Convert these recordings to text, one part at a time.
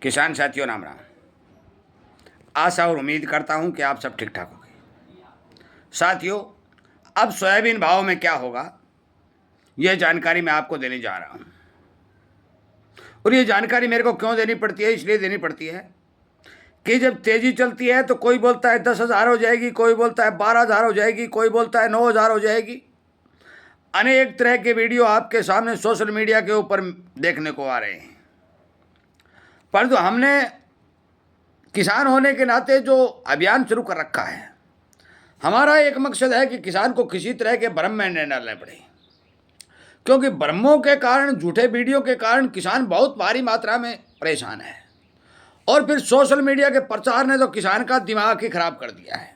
किसान साथियों राम राम। आशा और उम्मीद करता हूं कि आप सब ठीक ठाक होंगे। साथियों, अब सोयाबीन भाव में क्या होगा यह जानकारी मैं आपको देने जा रहा हूं। और ये जानकारी मेरे को क्यों देनी पड़ती है, इसलिए देनी पड़ती है कि जब तेजी चलती है तो कोई बोलता है 10,000 हो जाएगी, कोई बोलता है 12,000 हो जाएगी, कोई बोलता है 9,000 हो जाएगी। अनेक तरह के वीडियो आपके सामने सोशल मीडिया के ऊपर देखने को आ रहे हैं। परंतु हमने किसान होने के नाते जो अभियान शुरू कर रखा है, हमारा एक मकसद है कि किसान को किसी तरह के भ्रम में न डालने पड़े, क्योंकि भ्रमों के कारण, झूठे वीडियो के कारण किसान बहुत भारी मात्रा में परेशान है। और फिर सोशल मीडिया के प्रचार ने तो किसान का दिमाग ही खराब कर दिया है।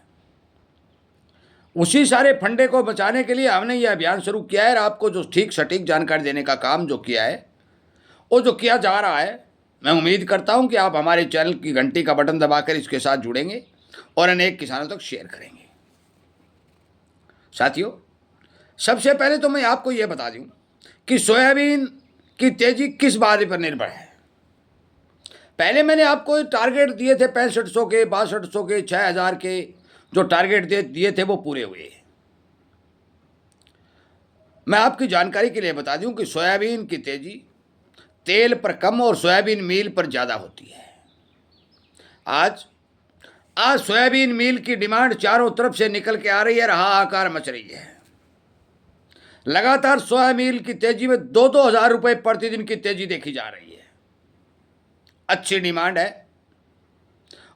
उसी सारे फंडे को बचाने के लिए हमने ये अभियान शुरू किया है और आपको जो ठीक सटीक जानकारी देने का काम जो किया है, वो जो किया जा रहा है, मैं उम्मीद करता हूं कि आप हमारे चैनल की घंटी का बटन दबाकर इसके साथ जुड़ेंगे और अनेक किसानों तक शेयर करेंगे। साथियों, सबसे पहले तो मैं आपको यह बता दूं कि सोयाबीन की तेजी किस बात पर निर्भर है। पहले मैंने आपको टारगेट दिए थे 6500 के, 6200 के, 6000 के, जो टारगेट दिए थे वो पूरे हुए। मैं आपकी जानकारी के लिए बता दूं कि सोयाबीन की तेजी तेल पर कम और सोयाबीन मील पर ज़्यादा होती है। आज सोयाबीन मील की डिमांड चारों तरफ से निकल के आ रही है, हाहाकार मच रही है। लगातार सोया मील की तेजी में 2-2 हज़ार रुपये प्रतिदिन की तेजी देखी जा रही है। अच्छी डिमांड है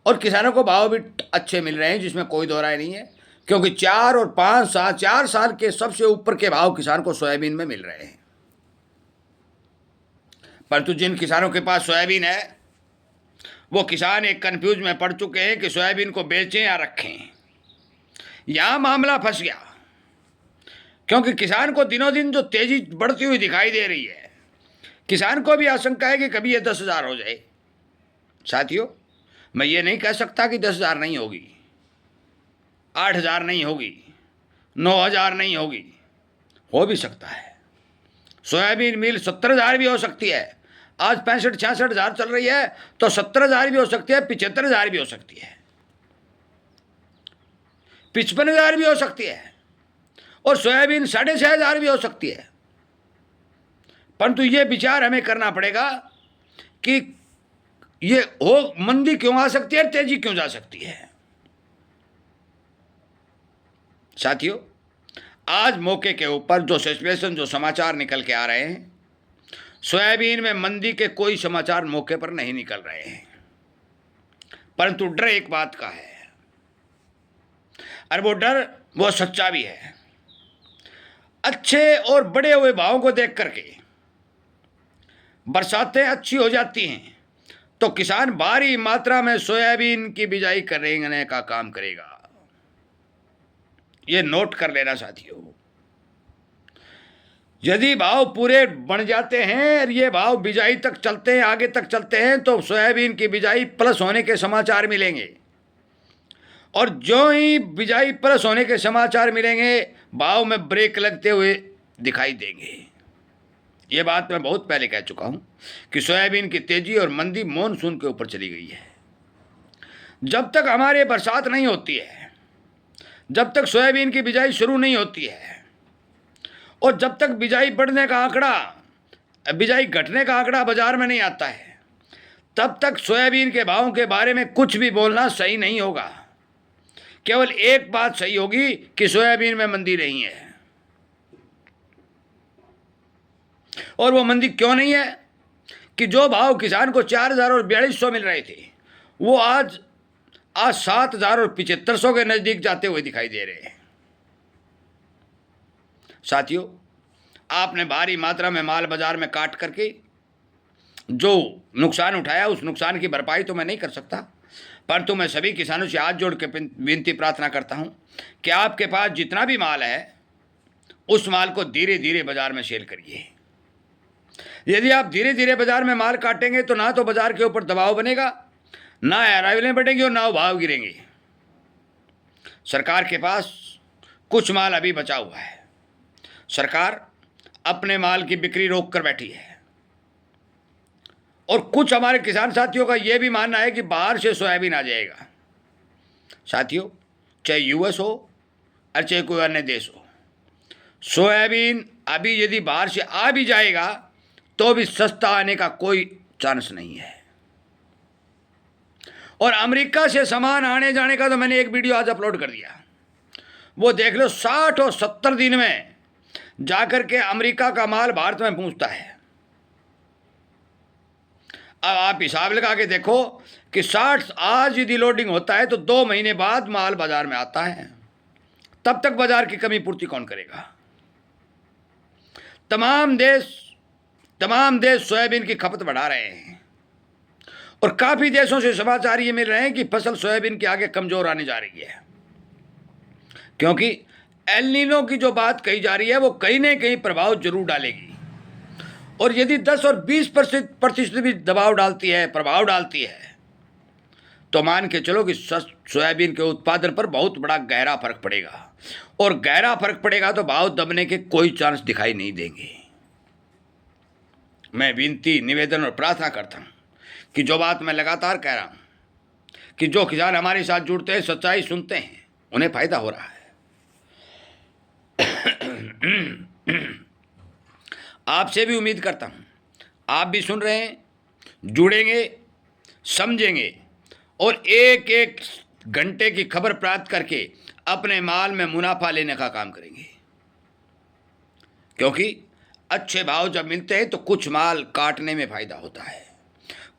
और किसानों को भाव भी अच्छे मिल रहे हैं, जिसमें कोई दो राय नहीं है, क्योंकि 4 और 5 साल 4 साल के सबसे ऊपर के भाव किसान को सोयाबीन में मिल रहे हैं। परंतु जिन किसानों के पास सोयाबीन है, वो किसान एक कंफ्यूज में पड़ चुके हैं कि सोयाबीन को बेचें या रखें। यहां मामला फंस गया, क्योंकि किसान को दिनों दिन जो तेजी बढ़ती हुई दिखाई दे रही है, किसान को भी आशंका है कि कभी ये 10,000 हो जाए। साथियों, मैं ये नहीं कह सकता कि 10,000 नहीं होगी, 8,000 नहीं होगी, 9,000 नहीं होगी, हो भी सकता है। सोयाबीन मील 70,000 भी हो सकती है। आज 65-66 हज़ार चल रही है, तो 70,000 भी हो सकती है, 75,000 भी हो सकती है, 55,000 भी हो सकती है, और सोयाबीन 6,500 भी हो सकती है। परंतु ये विचार हमें करना पड़ेगा कि ये हो मंदी क्यों आ सकती है, तेजी क्यों जा सकती है। साथियों, आज मौके के ऊपर जो सिचुएशन, जो समाचार निकल के आ रहे हैं, सोयाबीन में मंदी के कोई समाचार मौके पर नहीं निकल रहे हैं। परंतु डर एक बात का है, और वो डर वो सच्चा भी है। अच्छे और बड़े हुए भावों को देख करके बरसातें अच्छी हो जाती हैं तो किसान भारी मात्रा में सोयाबीन की बिजाई करने का काम करेगा। ये नोट कर लेना साथियों। यदि भाव पूरे बढ़ जाते हैं और ये भाव बिजाई तक चलते हैं, आगे तक चलते हैं, तो सोयाबीन की बिजाई प्लस होने के समाचार मिलेंगे। और जो ही बिजाई प्लस होने के समाचार मिलेंगे, भाव में ब्रेक लगते हुए दिखाई देंगे। ये बात मैं बहुत पहले कह चुका हूं कि सोयाबीन की तेजी और मंदी मॉनसून के ऊपर चली गई है। जब तक हमारे बरसात नहीं होती है, जब तक सोयाबीन की बिजाई शुरू नहीं होती है, और जब तक बिजाई बढ़ने का आंकड़ा, बिजाई घटने का आंकड़ा बाजार में नहीं आता है, तब तक सोयाबीन के भावों के बारे में कुछ भी बोलना सही नहीं होगा। केवल एक बात सही होगी कि सोयाबीन में मंदी नहीं है। और वो मंदी क्यों नहीं है कि जो भाव किसान को 4,000 और 4,200 मिल रहे थे, वो आज 7,000 और 7,500 के नजदीक जाते हुए दिखाई दे रहे हैं। साथियों, आपने भारी मात्रा में माल बाजार में काट करके जो नुकसान उठाया, उस नुकसान की भरपाई तो मैं नहीं कर सकता, परंतु मैं सभी किसानों से हाथ जोड़ के विनती प्रार्थना करता हूं कि आपके पास जितना भी माल है, उस माल को धीरे धीरे बाजार में सेल करिए। यदि आप धीरे धीरे बाजार में माल काटेंगे तो ना तो बाजार के ऊपर दबाव बनेगा, ना अराइवलें बढ़ेंगी और ना भाव गिरेंगे। सरकार के पास कुछ माल अभी बचा हुआ है। सरकार अपने माल की बिक्री रोक कर बैठी है और कुछ हमारे किसान साथियों का यह भी मानना है कि बाहर से सोयाबीन आ जाएगा। साथियों, चाहे यूएस हो और चाहे कोई अन्य देश हो, सोयाबीन अभी यदि बाहर से आ भी जाएगा तो भी सस्ता आने का कोई चांस नहीं है। और अमेरिका से सामान आने जाने का तो मैंने एक वीडियो आज अपलोड कर दिया, वो देख लो। 60 और 70 दिन में जाकर के अमेरिका का माल भारत में पहुंचता है। अब आप हिसाब लगा के देखो कि 60 आज यदि लोडिंग होता है तो 2 महीने बाद माल बाजार में आता है। तब तक बाजार की कमी पूर्ति कौन करेगा? तमाम देश सोयाबीन की खपत बढ़ा रहे हैं और काफी देशों से समाचार ये मिल रहे हैं कि फसल सोयाबीन के आगे कमजोर आने जा रही है, क्योंकि एल नीनो की जो बात कही जा रही है वो कहीं ना कहीं प्रभाव जरूर डालेगी। और यदि 10 और 20% भी दबाव डालती है, प्रभाव डालती है, तो मान के चलो कि सोयाबीन के उत्पादन पर बहुत बड़ा गहरा फर्क पड़ेगा। और गहरा फर्क पड़ेगा तो भाव दबने के कोई चांस दिखाई नहीं देंगे। मैं विनती, निवेदन और प्रार्थना करता हूं कि जो बात मैं लगातार कह रहा हूं कि जो किसान हमारे साथ जुड़ते हैं, सच्चाई सुनते हैं, उन्हें फायदा हो रहा है। आपसे भी उम्मीद करता हूं आप भी सुन रहे हैं, जुड़ेंगे, समझेंगे और एक एक घंटे की खबर प्राप्त करके अपने माल में मुनाफा लेने का काम करेंगे। क्योंकि अच्छे भाव जब मिलते हैं तो कुछ माल काटने में फायदा होता है,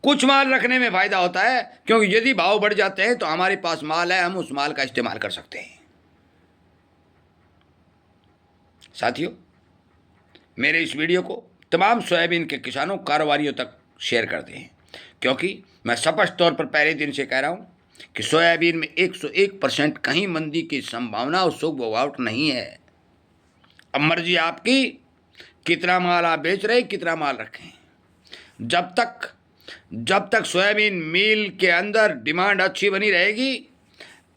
कुछ माल रखने में फायदा होता है, क्योंकि यदि भाव बढ़ जाते हैं तो हमारे पास माल है, हम उस माल का इस्तेमाल कर सकते हैं। साथियों, मेरे इस वीडियो को तमाम सोयाबीन के किसानों, कारोबारियों तक शेयर कर दें, क्योंकि मैं स्पष्ट तौर पर पहले दिन से कह रहा हूं कि सोयाबीन में 101% कहीं मंदी की संभावना और शुभ बवावट नहीं है। अब मर्जी आपकी, कितना माल आप बेच रहे, कितना माल रखें। जब तक सोयाबीन मिल के अंदर डिमांड अच्छी बनी रहेगी,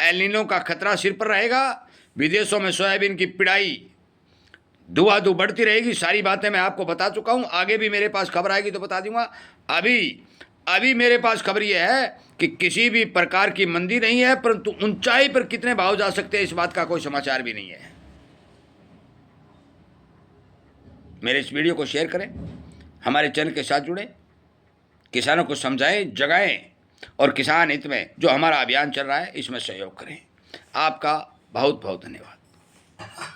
एल नीनो का खतरा सिर पर रहेगा, विदेशों में सोयाबीन की पिड़ाई धुआं बढ़ती रहेगी। सारी बातें मैं आपको बता चुका हूं, आगे भी मेरे पास खबर आएगी तो बता दूंगा। अभी मेरे पास खबर यह है कि किसी भी प्रकार की मंदी नहीं है, परंतु ऊंचाई पर कितने भाव जा सकते हैं इस बात का कोई समाचार भी नहीं है। मेरे इस वीडियो को शेयर करें, हमारे चैनल के साथ जुड़ें, किसानों को समझाएं, जगाएं और किसान हित में जो हमारा अभियान चल रहा है इसमें सहयोग करें। आपका बहुत बहुत धन्यवाद।